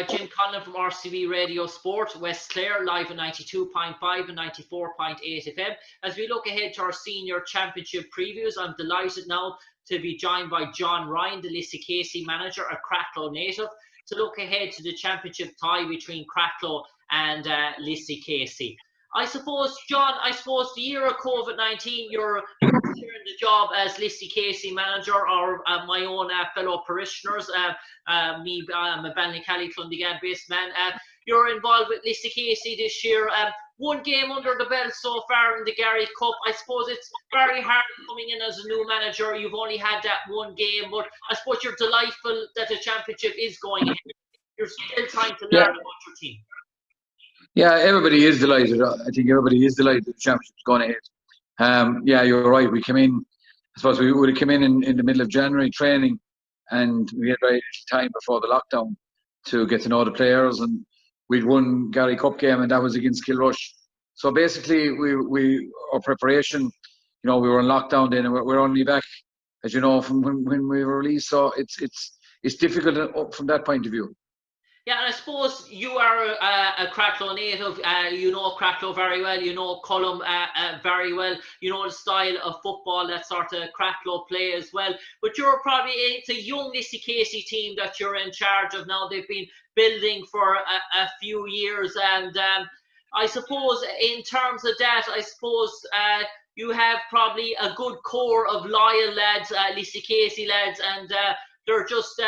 Jim Conlan from RCB Radio Sport, West Clare, live at 92.5 and 94.8 FM. As we look ahead to our senior championship previews, I'm delighted now to be joined by John Ryan, the Lissycasey manager, a Cratloe native, to look ahead to the championship tie between Cratloe and Lissycasey. I suppose, John, the year of COVID-19, you're sharing the job as Lissycasey manager, or my own fellow parishioners. I'm a Ballycally Clondigan based man. You're involved with Lissycasey this year. One game under the belt so far in the Gary Cup. I suppose it's very hard coming in as a new manager. You've only had that one game, but I suppose you're delightful that the championship is going ahead. You're still trying to learn about your team. Yeah, everybody is delighted. I think everybody is delighted that the championship's gone ahead. Yeah, you're right. We came in, I suppose we would have come in the middle of January training, and we had very little time before the lockdown to get to know the players, and we'd won Gary Cup game, and that was against Kilrush. So basically, our preparation, we were in lockdown then, and we're only back, as you know, from when we were released. So it's difficult from that point of view. Yeah, and I suppose you are a Cratloe native. You know Cratloe very well. You know Colm very well. You know the style of football that sort of Cratloe play as well. But it's a young Lissycasey team that you're in charge of now. They've been building for a few years, and I suppose in terms of that, you have probably a good core of loyal lads, Lissycasey lads, and they're just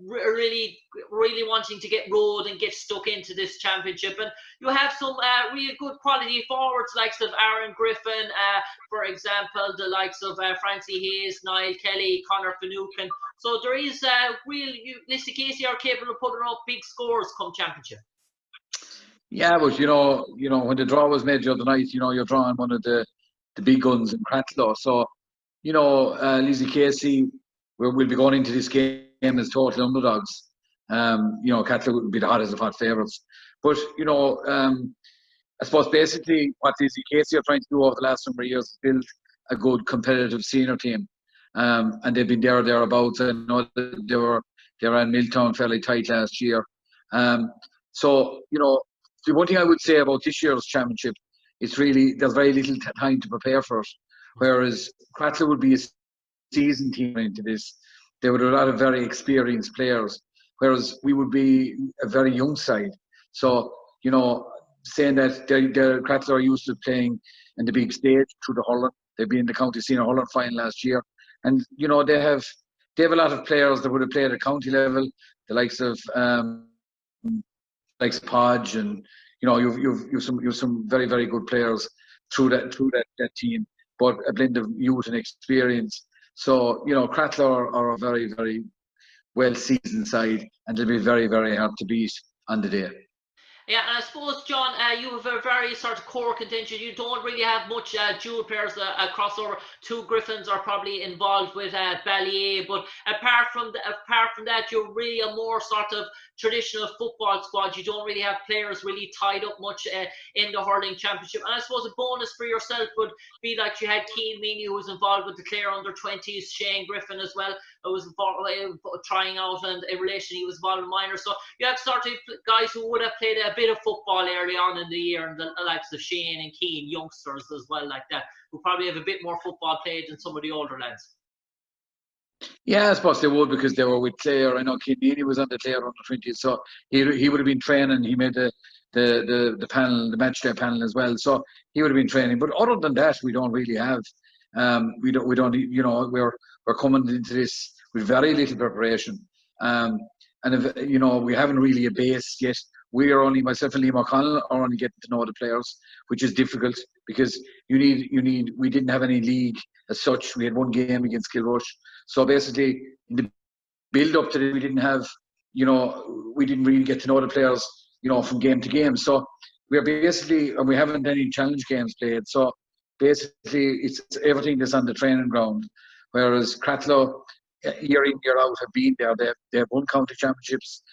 really wanting to get rolled and get stuck into this championship. And you have some really good quality forwards, likes of Aaron Griffin, for example, the likes of Francie Hayes, Niall Kelly, Conor Finucane. So there is Lissycasey are capable of putting up big scores come championship. Yeah, but when the draw was made the other night, you're drawing one of the big guns in Cratloe. So Lissycasey, we'll be going into this game as total underdogs. Cratloe would be the hottest of hot favourites. But, I suppose basically what Lissycasey are trying to do over the last number of years is build a good competitive senior team. And they've been thereabouts. I know that they were in Milltown fairly tight last year. So, the one thing I would say about this year's championship is really there's very little time to prepare for it. Whereas Cratloe would be a seasoned team into this. They would have a lot of very experienced players, whereas we would be a very young side. So, saying that the Cratloe are used to playing in the big stage through the hurling. They've been in the county senior hurling final last year. And, they have a lot of players that would have played at county level, the likes of Podge, and, you've some very, very good players through that team, but a blend of youth and experience. So, Cratloe are a very, very well-seasoned side, and they'll be very, very hard to beat on the day. Yeah, and I suppose, John, you have a very sort of core contingent. You don't really have much dual players across over. Two Griffins are probably involved with Ballier, but apart from that, you're really a more sort of traditional football squad. You don't really have players really tied up much in the hurling championship. And I suppose a bonus for yourself would be like you had Keane Meany, who was involved with the Clare under-20s, Shane Griffin as well, who was involved, trying out, and in relation he was involved in minors. So you have sort of guys who would have played a bit of football early on in the year, and the likes of Shane and Keane, youngsters as well like that, who probably have a bit more football played than some of the older lads. Yeah, I suppose they would, because they were with Clare. I know Keane Meany was on the Clare under-20s, so he would have been training. He made the panel, the match day panel as well, so he would have been training. But other than that, we don't really have. We don't. We're coming into this with very little preparation, and we haven't really a base yet. We are only, myself and Liam O'Connell are only getting to know the players, which is difficult because we didn't have any league as such. We had one game against Kilrush. So basically, in the build up to it, we didn't have, we didn't really get to know the players, from game to game. So we're basically, and we haven't any challenge games played. So basically, it's everything that's on the training ground. Whereas Cratloe, year in, year out, have been there. They have won county championships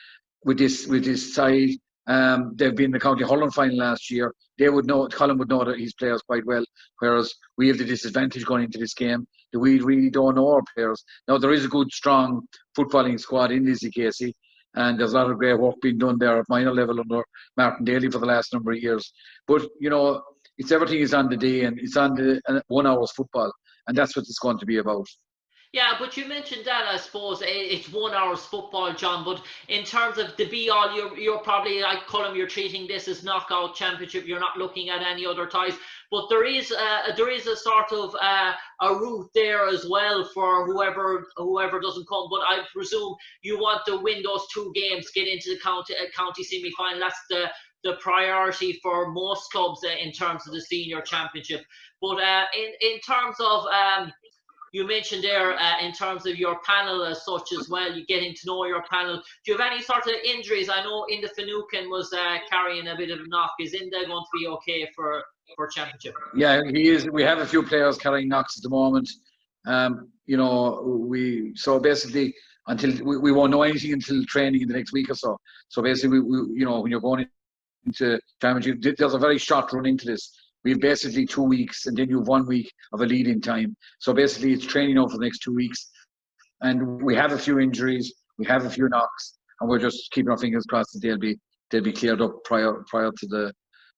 with this side. They've been in the county hurling final last year. Colin would know that his players quite well, whereas we have the disadvantage going into this game that we really don't know our players. Now, there is a good, strong footballing squad in Lissycasey. and there's a lot of great work being done there at minor level under Martin Daly for the last number of years. But it's everything is on the day, and it's on the 1 hour's football, and that's what it's going to be about. Yeah, but you mentioned that, I suppose, it's 1 hour's football, John, but in terms of the be-all, you're probably, like Colm, you're treating this as knockout championship, you're not looking at any other ties, but there is a sort of a route there as well for whoever doesn't come, but I presume you want to win those 2 games, get into the county semi-final. That's the priority for most clubs in terms of the senior championship. But in terms of... you mentioned there in terms of your panel as such as well, you getting to know your panel. Do you have any sort of injuries? I know Inda Finucane was carrying a bit of a knock. Is Inda going to be okay for championship? Yeah, he is. We have a few players carrying knocks at the moment. So basically until we won't know anything until training in the next week or so. So basically, when you're going into championship, there's a very short run into this. We've basically 2 weeks, and then you have 1 week of a lead-in time. So basically, it's training out for the next 2 weeks, and we have a few injuries, we have a few knocks, and we're just keeping our fingers crossed that they'll be cleared up prior to the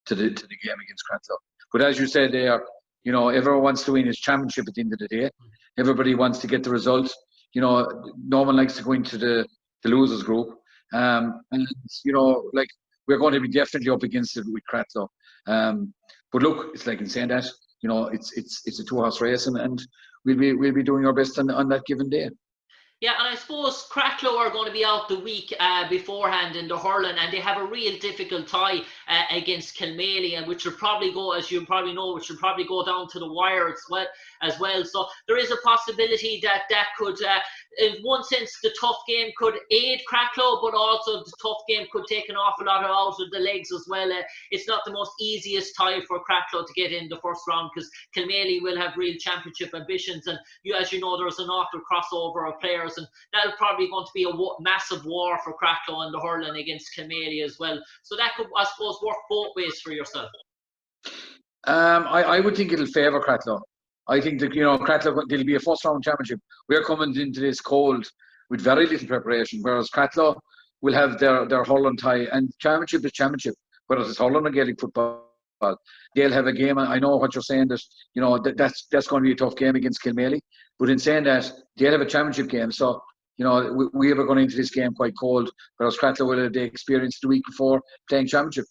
game against Cratloe. But as you said there, everyone wants to win his championship at the end of the day. Everybody wants to get the result. No one likes to go into the losers group, and we're going to be definitely up against it with Cratloe. But look, it's like in saying that, it's a 2-horse race, and we'll be doing our best on that given day. Yeah, and I suppose Cratloe are going to be out the week beforehand in the hurling, and they have a real difficult tie against Kilmaley, and which will probably go, as you probably know, down to the wire as well. So there is a possibility that could, in one sense, the tough game could aid Cratloe, but also the tough game could take an awful lot out of the legs as well. It's not the most easiest tie for Cratloe to get in the first round, because Kilmaley will have real championship ambitions, and as you know, there's an awful crossover of players, and that'll probably going to be a massive war for Cratloe and the hurling against Kilmaley as well. So that could, I suppose, work both ways for yourself. I would think it'll favour Cratloe. I think that Cratloe, there'll be a first round championship. We're coming into this cold with very little preparation, whereas Cratloe will have their hurling tie, and championship is championship, whether it's hurling or Gaelic football. They'll have a game. I know what you're saying, that that's going to be a tough game against Kilmaley. But in saying that, they'll have a championship game. So, we are going into this game quite cold, whereas Cratloe will have the experience the week before playing championship.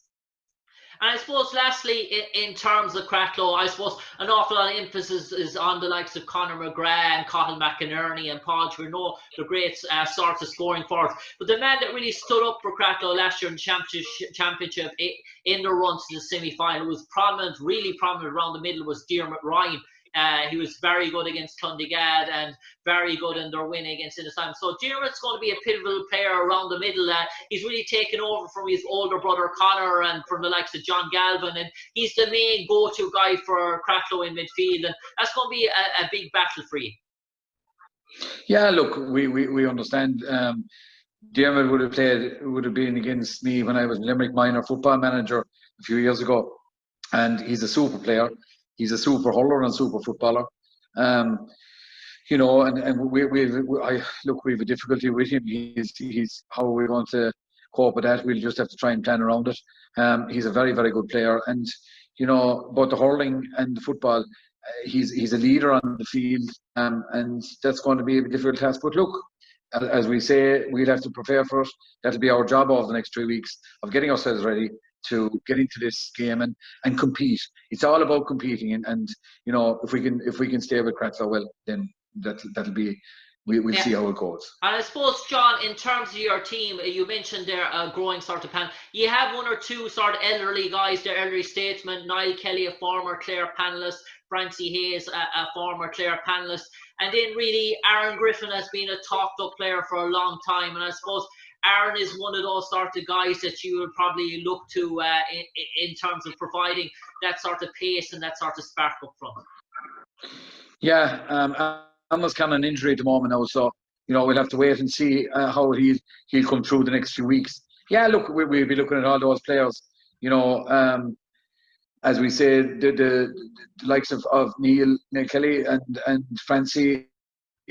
And I suppose, lastly, in terms of Cratloe, I suppose an awful lot of emphasis is on the likes of Conor McGrath and Cathal McInerney and Podge, who know the great sorts of scoring forwards. But the man that really stood up for Cratloe last year in the championship in the run to the semi-final, was prominent, really prominent around the middle, was Diarmuid Ryan. He was very good against Clondegad and very good in their win against Innisfallen. So Diarmuid's going to be a pivotal player around the middle. He's really taken over from his older brother Conor and from the likes of John Galvin, and he's the main go-to guy for Cratloe in midfield, and that's going to be a big battle for you. Yeah, look, we understand. Diarmuid would have been against me when I was Limerick minor football manager a few years ago, and he's a super player. He's a super hurler and super footballer. And we have a difficulty with him. He's how are we going to cope with that? We'll just have to try and plan around it. He's a very, very good player, and both the hurling and the football, he's a leader on the field, and that's going to be a difficult task. But look, as we say, we'll have to prepare for it. That'll be our job over the next 3 weeks of getting ourselves ready to get into this game and compete. It's all about competing, and if we can stay with Cratloe, well, then that'll be, we'll see how it goes. And I suppose, John, in terms of your team, you mentioned there a growing sort of panel. You have one or two sort of elderly guys, they're elderly statesmen. Niall Kelly, a former Clare panellist, Francie Hayes, a former Clare panellist, and then really Aaron Griffin has been a talked up player for a long time, and I suppose Aaron is one of those sort of guys that you would probably look to in terms of providing that sort of pace and that sort of spark up front. Yeah, Aaron's kind of an injury at the moment now, so we'll have to wait and see how he'll come through the next few weeks. Yeah, look, we'll be looking at all those players. As we say, the likes of Neil Kelly and Francie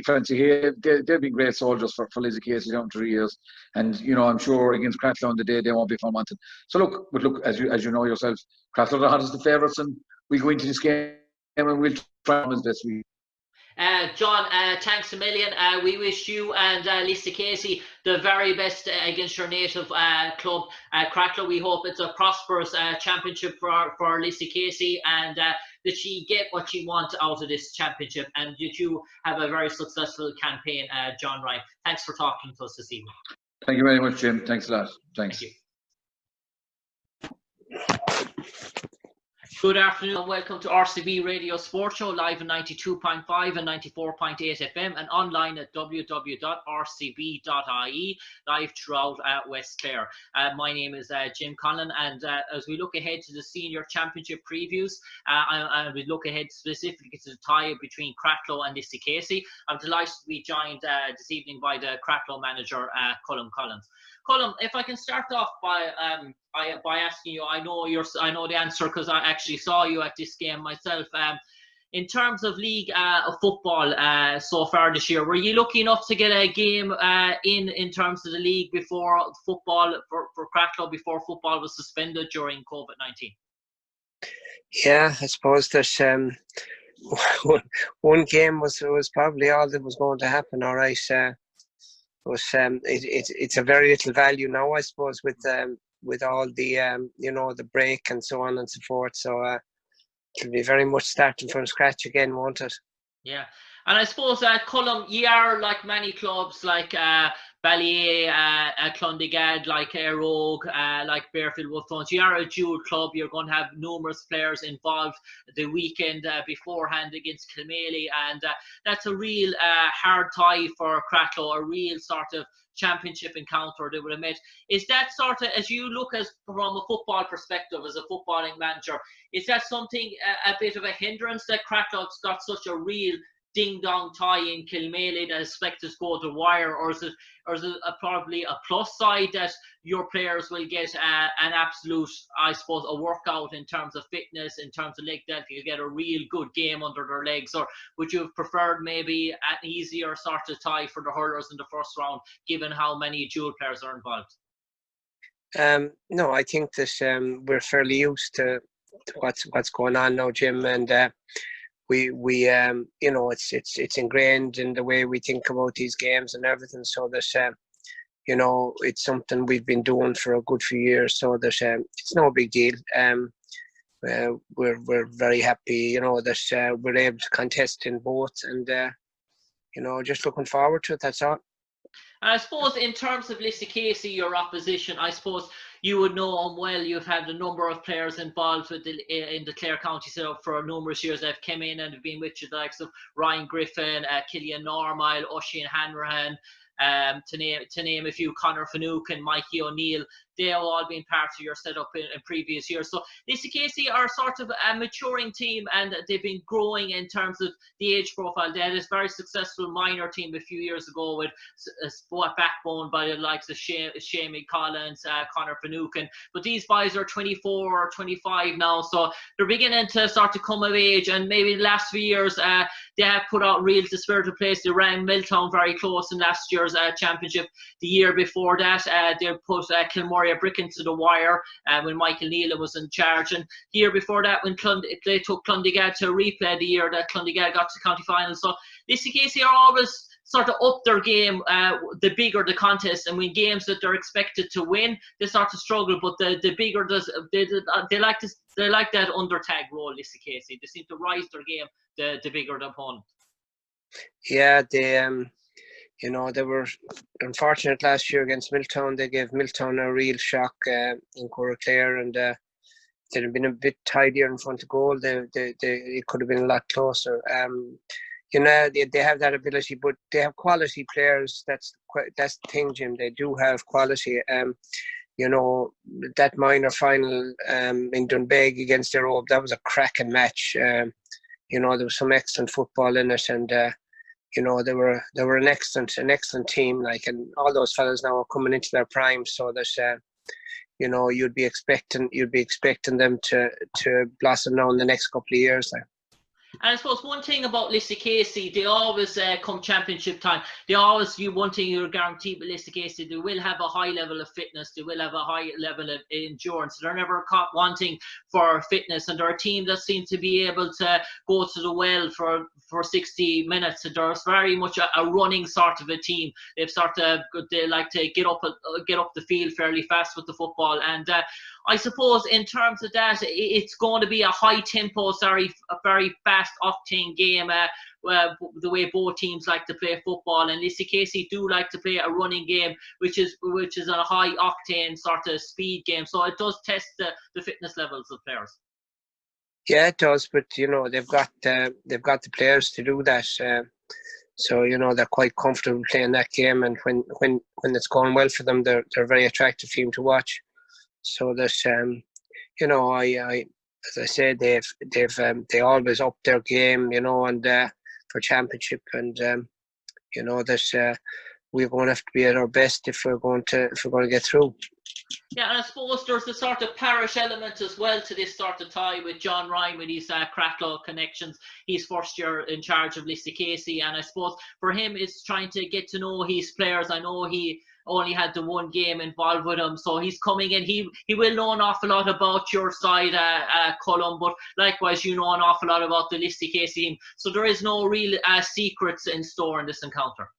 fancy here. They've been great soldiers for Lissycasey down 3 years, and I'm sure against Cratloe on the day they won't be fun wanted. So look, as you know yourself, Cratloe are the hottest of favourites, and we go into this game and we'll try as best we. John, thanks a million. We wish you and Lissycasey the very best against your native club, Cratloe. We hope it's a prosperous championship for Lissycasey, and that she get what she wants out of this championship, and that you have a very successful campaign, John Ryan. Thanks for talking to us this evening. Thank you very much, Jim. Thanks a lot. Thanks. Thank you. Good afternoon and welcome to RCB Radio Sport Show, live on 92.5 and 94.8 FM and online at www.rcb.ie, live throughout West Clare. My name is Jim Conlan, and as we look ahead to the Senior Championship previews, and we look ahead specifically to the tie between Cratloe and Lissycasey, I'm delighted to be joined this evening by the Cratloe manager, Colm Collins. Colm, if I can start off by asking you, I know the answer because I actually saw you at this game myself. In terms of league football so far this year, were you lucky enough to get a game in terms of the league before football for Cratloe before football was suspended during COVID-19? Yeah, I suppose there's one game was probably all that was going to happen. All right. But it's a very little value now, I suppose, with all the the break and so on and so forth. So it'll be very much starting from scratch again, won't it? Yeah, and I suppose Colm, you are like many clubs, like Ballyea, Clondigad, like Rogue, like Bearfield Woodfronts. You are a dual club. You're going to have numerous players involved the weekend beforehand against Kilmaley, and that's a real hard tie for Cratloe, a real sort of championship encounter they would have met. Is that sort of, as you look from a football perspective, as a footballing manager, is that something a bit of a hindrance that Cratloe's got such a real ding-dong tie in Kilmaley that expect to go to wire, or is it probably a plus side that your players will get an absolute, I suppose, a workout in terms of fitness, in terms of leg depth, you get a real good game under their legs? Or would you have preferred maybe an easier sort of tie for the hurlers in the first round, given how many dual players are involved? No, I think that we're fairly used to what's going on now, Jim, and we it's ingrained in the way we think about these games and everything. So that it's something we've been doing for a good few years. So that it's no big deal. We're very happy, that we're able to contest in both, and just looking forward to it. That's all. And I suppose in terms of Lissycasey, your opposition, I suppose you would know them well. You've had a number of players involved in the Clare County setup for numerous years. They've come in and have been with you, the likes of Ryan Griffin, Killian Normile, Oisin Hanrahan, to name a few, Conor Finucane, Mikey O'Neill. They have all been part of your setup in previous years. So Lissycasey are sort of a maturing team, and they've been growing in terms of the age profile. They had this very successful minor team a few years ago with a sport backbone by the likes of Shamie Collins, Conor Finucane. But these boys are 24 or 25 now, so they're beginning to start to come of age. And maybe the last few years, they have put out real spirited plays. They ran Milltown very close in last year's championship. The year before that, they put Kilmoria Brick into the wire when Michael Nealon was in charge. And the year before that, when they took Clondigad to replay the year that Clondigad got to the county final. So Lissycasey are always sort of up their game the bigger the contest, and when games that they're expected to win, they start to struggle. But the bigger they like that undertag role. Lissycasey, they seem to rise their game the bigger the opponent. Yeah, they were unfortunate last year against Milltown. They gave Milltown a real shock in County Clare, and they'd have been a bit tidier in front of goal. It could have been a lot closer. They have that ability, but they have quality players. That's the thing, Jim. They do have quality. That minor final in Dunbeg against Europe, that was a cracking match. There was some excellent football in it, and they were an excellent team. And all those fellas now are coming into their prime, so that you'd be expecting them to blossom now in the next couple of years. And I suppose one thing about Lissycasey, they always come championship time, they always, you one thing you're guaranteed with Lissycasey, they will have a high level of fitness, they will have a high level of endurance. They're never caught wanting for fitness, and they're a team that seem to be able to go to the well for 60 minutes. And there's very much a running sort of a team. They like to get up the field fairly fast with the football, and I suppose in terms of that, it's going to be a high tempo, a very fast octane game. The way both teams like to play football, and Lissycasey do like to play a running game, which is a high octane sort of speed game. So it does test the fitness levels of players. Yeah, it does, but they've got the players to do that. So they're quite comfortable playing that game, and when it's going well for them, they're a very attractive team to watch. So there's I as I said, they always up their game, and for championship, and that we're going to have to be at our best if we're going to get through. Yeah, and I suppose there's the sort of parish element as well to this sort of tie with John Ryan with his Cratloe connections. He's first year in charge of Lissycasey, and I suppose for him it's trying to get to know his players. I know he only had the one game involved with him, so he's coming in. He will know an awful lot about your side, Colm, but likewise you know an awful lot about the Lissycasey team. So there is no real secrets in store in this encounter.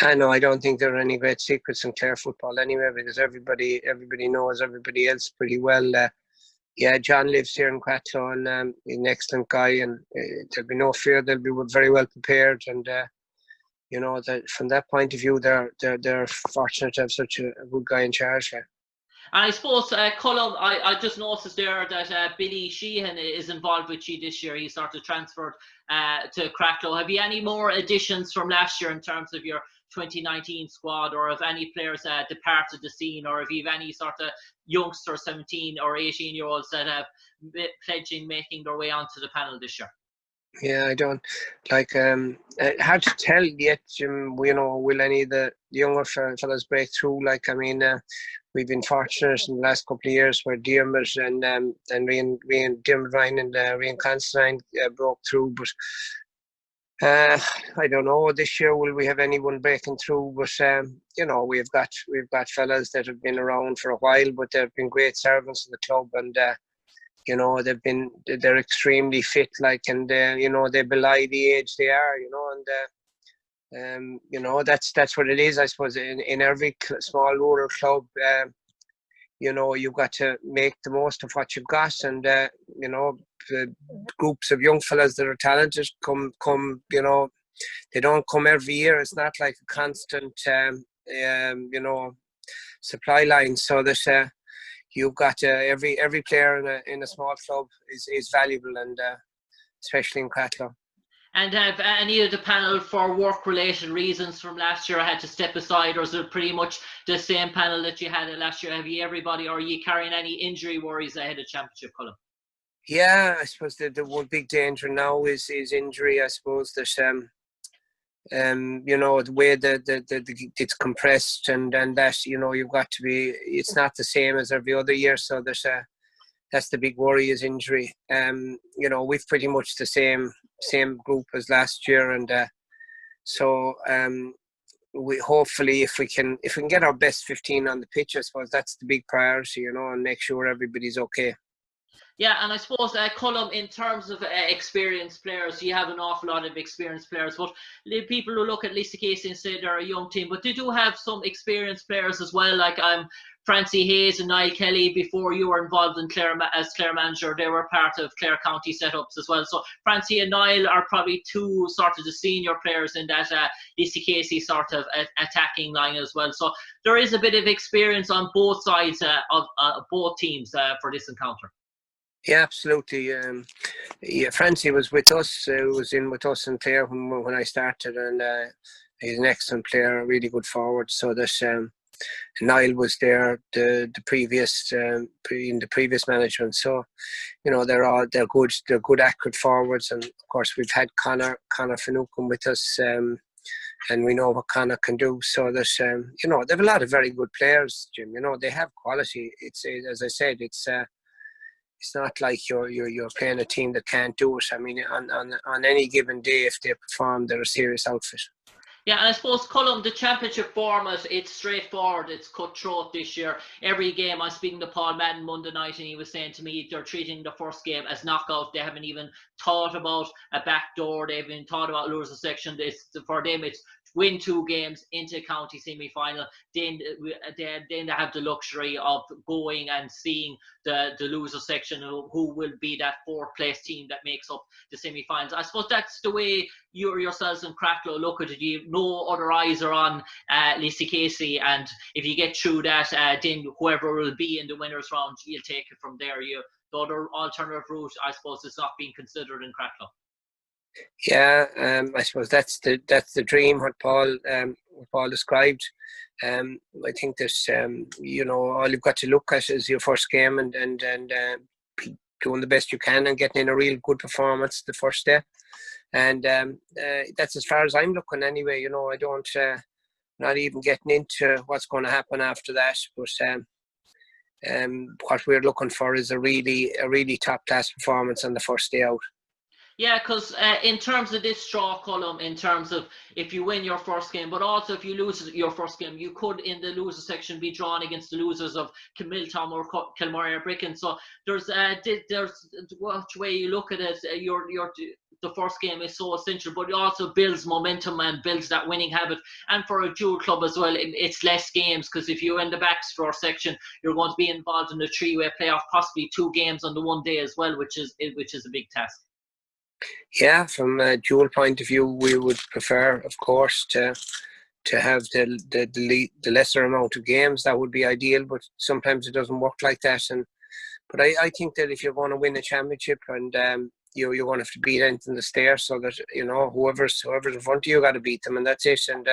I don't think there are any great secrets in Clare football anyway, because everybody knows everybody else pretty well. John lives here in Cratloe, and he's an excellent guy, and there'll be no fear. They'll be very well prepared, and that from that point of view, they're fortunate to have such a good guy in charge there. And I suppose, Colm, I just noticed there that Billy Sheehan is involved with you this year. He sort of transferred to Cratloe. Have you any more additions from last year in terms of your 2019 squad, or have any players departed the scene, or have you any sort of youngster 17 or 18-year-olds that have pledging making their way onto the panel this year? Yeah, I don't hard to tell yet. Will any of the younger fellas break through? We've been fortunate in the last couple of years where Dermot and Dermot Ryan and Rian Conlan broke through, but I don't know this year will we have anyone breaking through. But we've got fellas that have been around for a while, but they've been great servants of the club, and they're extremely fit, and they belie the age they are, and that's what it is, I suppose. In every small rural club, you've got to make the most of what you've got, and groups of young fellas that are talented come. They don't come every year. It's not like a constant, supply line. So that you've got every player in a small club is valuable, and especially in Cratloe. And have any of the panel, for work-related reasons from last year, had to step aside, or is it pretty much the same panel that you had last year? Have you everybody, or are you carrying any injury worries ahead of championship, Colm? Yeah, I suppose the one big danger now is injury. I suppose there's the way that it's compressed, and that you've got to be. It's not the same as every other year, so there's that's the big worry, is injury. We've pretty much the same group as last year, and so we hopefully if we can get our best 15 on the pitch, I suppose that's the big priority, and make sure everybody's okay. Yeah, and I suppose, Colm, in terms of experienced players, you have an awful lot of experienced players, but people who look at Lissycasey and say they're a young team, but they do have some experienced players as well, like Francie Hayes and Niall Kelly. Before you were involved in Clare as Clare manager, they were part of Clare County setups as well. So Francie and Niall are probably two sort of the senior players in that Lissycasey sort of attacking line as well. So there is a bit of experience on both sides of both teams for this encounter. Yeah, absolutely. Francie was with us. Was in with us in Clare when I started, and he's an excellent player, a really good forward. So there's Niall was there the previous in the previous management. So they're good accurate forwards, and of course we've had Conor Finucane with us, and we know what Conor can do. So there's they have a lot of very good players, Jim. They have quality. It's as I said, it's it's not like you're playing a team that can't do it. I mean, on any given day, if they perform, they're a serious outfit. Yeah, and I suppose, Colm, the championship format, it's straightforward, it's cutthroat this year. Every game, I was speaking to Paul Madden Monday night, and he was saying to me they're treating the first game as knockout. They haven't even thought about a backdoor. They haven't even thought about losing section. For them, it's win 2 games into county semi-final. Then they have the luxury of going and seeing the loser section, who will be that 4th place team that makes up the semi-finals. I suppose that's the way you yourselves and Cratloe look at it. No other eyes are on Lissycasey, and if you get through that, then whoever will be in the winners round, you'll take it from there. The other alternative route, I suppose, is not being considered in Cratloe. Yeah, I suppose that's the dream. What Paul described. I think there's all you've got to look at is your first game and doing the best you can and getting in a real good performance the first day. And that's as far as I'm looking anyway. I don't not even getting into what's going to happen after that. But what we're looking for is a really top class performance on the first day out. Yeah, because in terms of this draw, Colm, in terms of if you win your first game, but also if you lose your first game, you could in the loser section be drawn against the losers of Miltown or Kilmurray or Brecon. So there's which way you look at it, the first game is so essential, but it also builds momentum and builds that winning habit. And for a dual club as well, it's less games, because if you're in the back draw section, you're going to be involved in a 3-way playoff, possibly 2 games on the one day as well, which is a big task. Yeah, from a dual point of view, we would prefer, of course, to have the lesser amount of games. That would be ideal, but sometimes it doesn't work like that. But I think that if you're going to win a championship and you're going to have to beat anything that's there, so that whoever's in front of you got to beat them, and that's it. And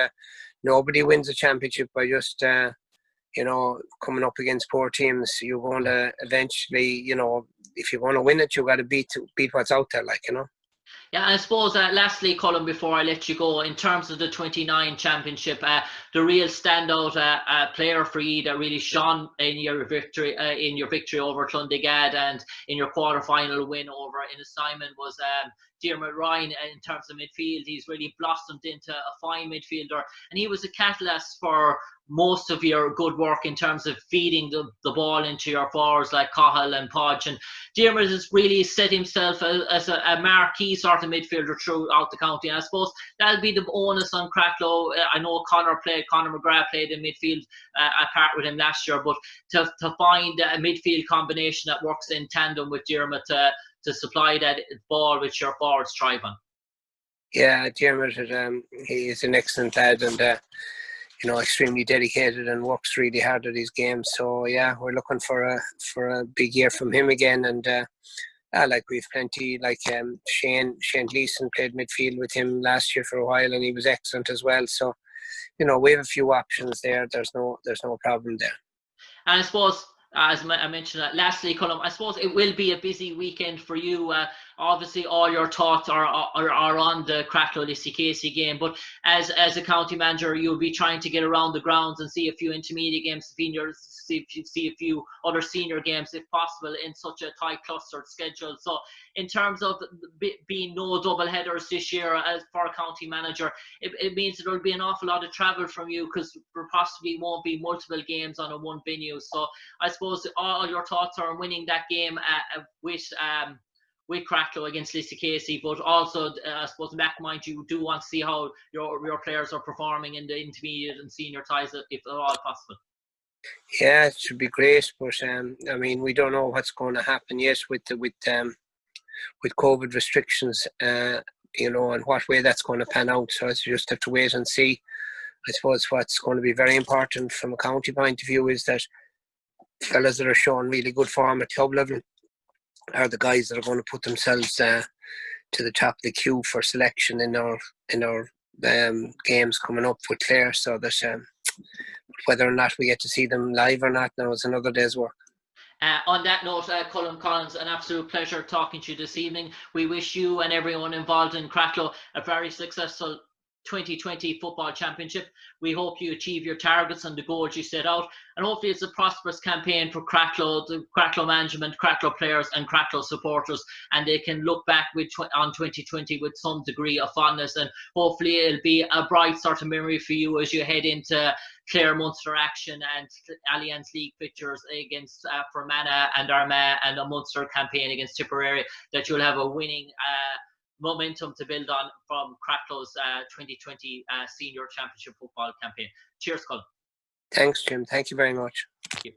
nobody wins a championship by just coming up against poor teams. You're going to eventually, if you're going to win it, you got to beat what's out there, Yeah, I suppose lastly, Colm, before I let you go, in terms of the 29 championship, the real standout player for you that really shone in your victory over Clondegad and in your quarter-final win over Innissimon was John Ryan. In terms of midfield, he's really blossomed into a fine midfielder, and he was a catalyst for most of your good work in terms of feeding the ball into your forwards like Cahill and Podge. And Diarmuid has really set himself as a marquee sort of midfielder throughout the county. And I suppose that'll be the onus on Cratloe. I know Conor McGrath played in midfield apart with him last year, but to find a midfield combination that works in tandem with Diarmuid to supply that ball which your forwards thrive on. Yeah, Diarmuid, he is an excellent lad, and extremely dedicated and works really hard at his games. So yeah, we're looking for a big year from him again. And we've plenty, Shane Gleeson played midfield with him last year for a while, and he was excellent as well. So we have a few options there. There's no problem there. And I suppose, as I mentioned, lastly, Colm, I suppose it will be a busy weekend for you. Obviously, all your thoughts are on the Cratloe Lissycasey game, but as a county manager, you'll be trying to get around the grounds and see a few intermediate games, see a few other senior games if possible in such a tight clustered schedule. So in terms of being no double headers this year as for a county manager, it means that there'll be an awful lot of travel from you, because there possibly won't be multiple games on a one venue. So I suppose all your thoughts are on winning that game with Cratloe against Lissycasey, but also I suppose back in mind you do want to see how your players are performing in the intermediate and senior ties, if at all possible. Yeah, it should be great, but we don't know what's going to happen yet with COVID restrictions, and what way that's going to pan out. So you just have to wait and see. I suppose what's going to be very important from a county point of view is that fellas that are showing really good form at club level are the guys that are going to put themselves to the top of the queue for selection in our games coming up with Clare. So that whether or not we get to see them live or not now is another day's work. On that note, Colm Collins, an absolute pleasure talking to you this evening. We wish you and everyone involved in Cratloe a very successful 2020 Football Championship. We hope you achieve your targets and the goals you set out, and hopefully it's a prosperous campaign for Cratloe, the Cratloe management, Cratloe players and Cratloe supporters, and they can look back on 2020 with some degree of fondness, and hopefully it'll be a bright sort of memory for you as you head into Clare Munster action and Alliance League fixtures against Fermanagh and Armagh, and a Munster campaign against Tipperary, that you'll have a winning momentum to build on from Cratloe's 2020 Senior Championship Football campaign. Cheers, Colm. Thanks, Jim. Thank you very much. Thank you.